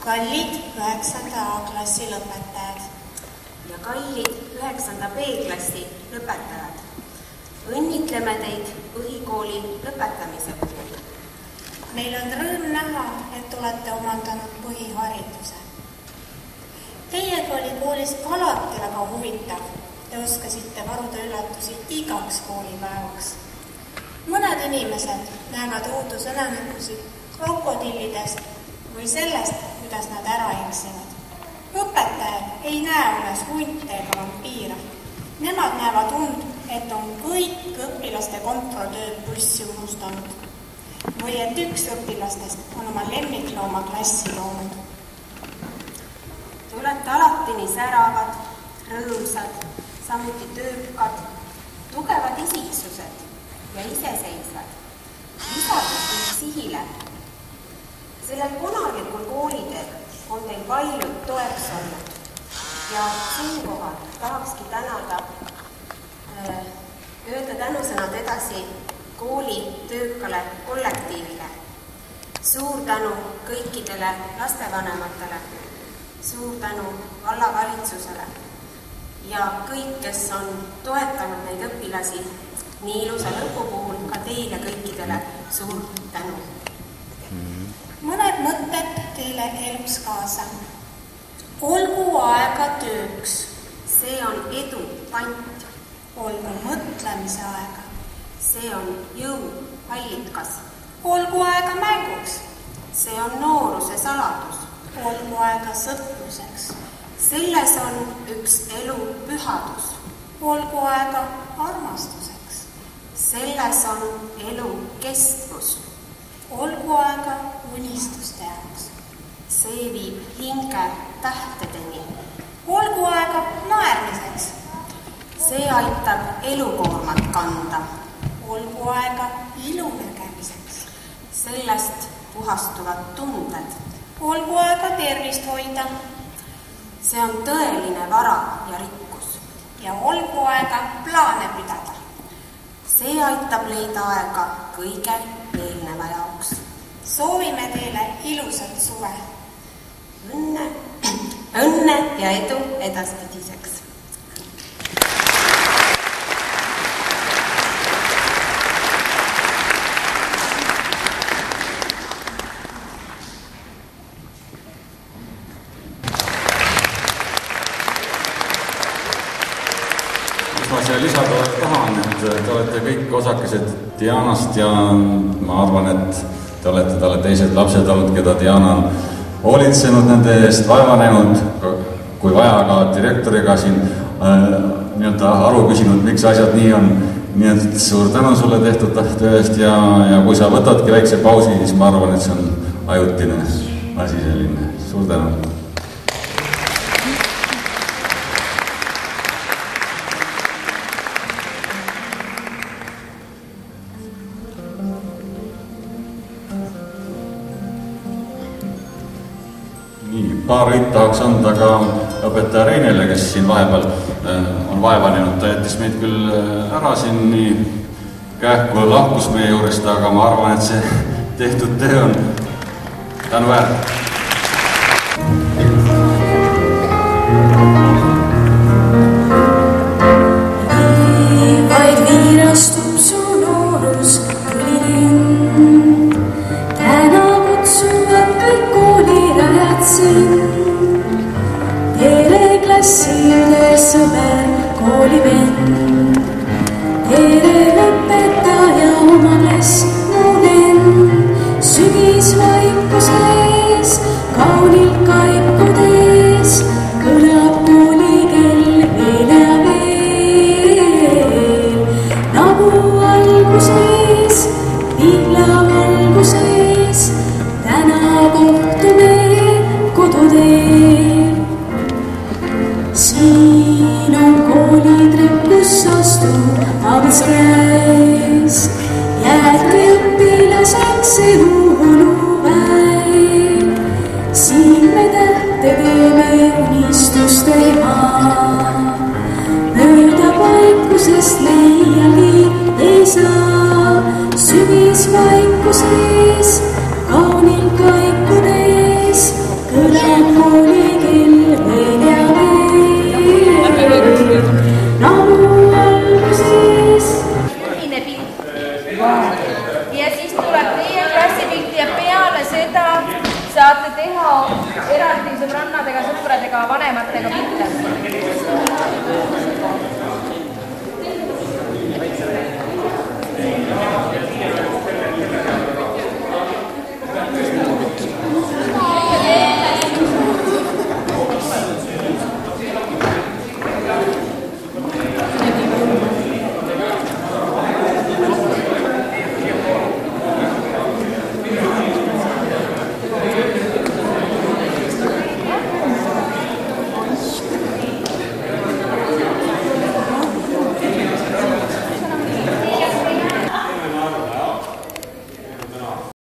Kallid 9. A-klassi lõpetajad ja kallid 9. B-klassi lõpetajad, õnnitleme teid põhikooli lõpetamise puhul. Meil on rõõm näha, et olete omandanud põhihariduse. Teiega oli koolis alati väga huvitav. Te oskasite varuda üllatusi igaks koolipäevaks. Mõned inimesed näevad ootusõnenikusid krokodillidest või sellest, kuidas nad ära eksivad. Õpetajad ei näe unes hunte ega vampiire. Nemad näevad und, et on kõik õpilaste kontroltööd bussi unustanud. Või et üks õpilastest on oma lemmiklooma klassi toonud. Te olete alati nii säravad, rõõmsad, samuti töökad, tugevad isiksused ja iseseisvad. Lisades kõik sihile. Sellel konarlikul kooliteel on teil paljud toeks olnud ja siinkohal tahakski tänada öelda tänusõnad edasi kooli töökale kollektiivile. Suur tänu kõikidele lastevanematele, suur tänu vallavalitsusele ja kõik, kes on toetanud neid õpilasi nii ilusa lõpu puhul, ka teile kõikidele suur tänu. Mõned mõtted teile elus kaasa. Olgu aega tööks. See on edu pant. Olgu mõtlemise aega. See on jõu allikas. Olgu aega mänguks. See on nooruse saladus. Olgu aega sõpruseks. Selles on üks elu pühadus. Olgu aega armastuseks. Selles on elu kestvus. Olgu aega unistuste jaoks. See viib hinge tähtedeni. Olgu aega naermiseks. See aitab elukoormat kanda. Olgu aega ilu nägemiseks. Sellest puhastuvad tunded. Olgu aega tervist hoida. See on tõeline vara ja rikkus. Ja olgu aega plaane pidada. See aitab leida aega kõige eelneva jaoks. Soovime teile ilusat suve. Õnne ja edu edaspidiseks. Ma siia lisada tahan, et te olete kõik osakesed Dianast ja ma arvan, et te olete talle teised lapsed olnud, keda Diana on hoolitsenud nende eest, vaeva näinud, kui vaja ka direktoriga siin aru küsinud, miks asjad nii on. Nii et suur tänu sulle tehtud töö eest ja kui sa võtadki väikse pausi, siis ma arvan, et see on ajutine asi selline. Suur tänu. Paar riit tahaks anda ka õpetaja Reinele, kes siin vahepeal on vaeva näinud. Ta jättis meid küll ära siin nii kähku lahkus meie juurest, aga ma arvan, et see tehtud töö on tänuväärt. Vaid viirastub su noorus tulin. Täna kutsuvad kõik koolirajad sind. Tere klasside sõber, koolivenn. Tere õpetaja oma klass, mu lenn. Sügisvaikuses, kaunilt kaikudes, kõlab koolikell veel ja veel. Nagu alguses, vihlavalguses, täna kohtume koduteel. Siin on koolitrepp, kus astub abis käes. Jäädki õpilaseks eluluväel. Siin me tähte teeme unistuste maa. Mööda vaikusest leiali ei saa. Sügisvaikuses, kaunilt kaikudes, teha eraldi sõbrannadega, sõpradega, vanematega mitte.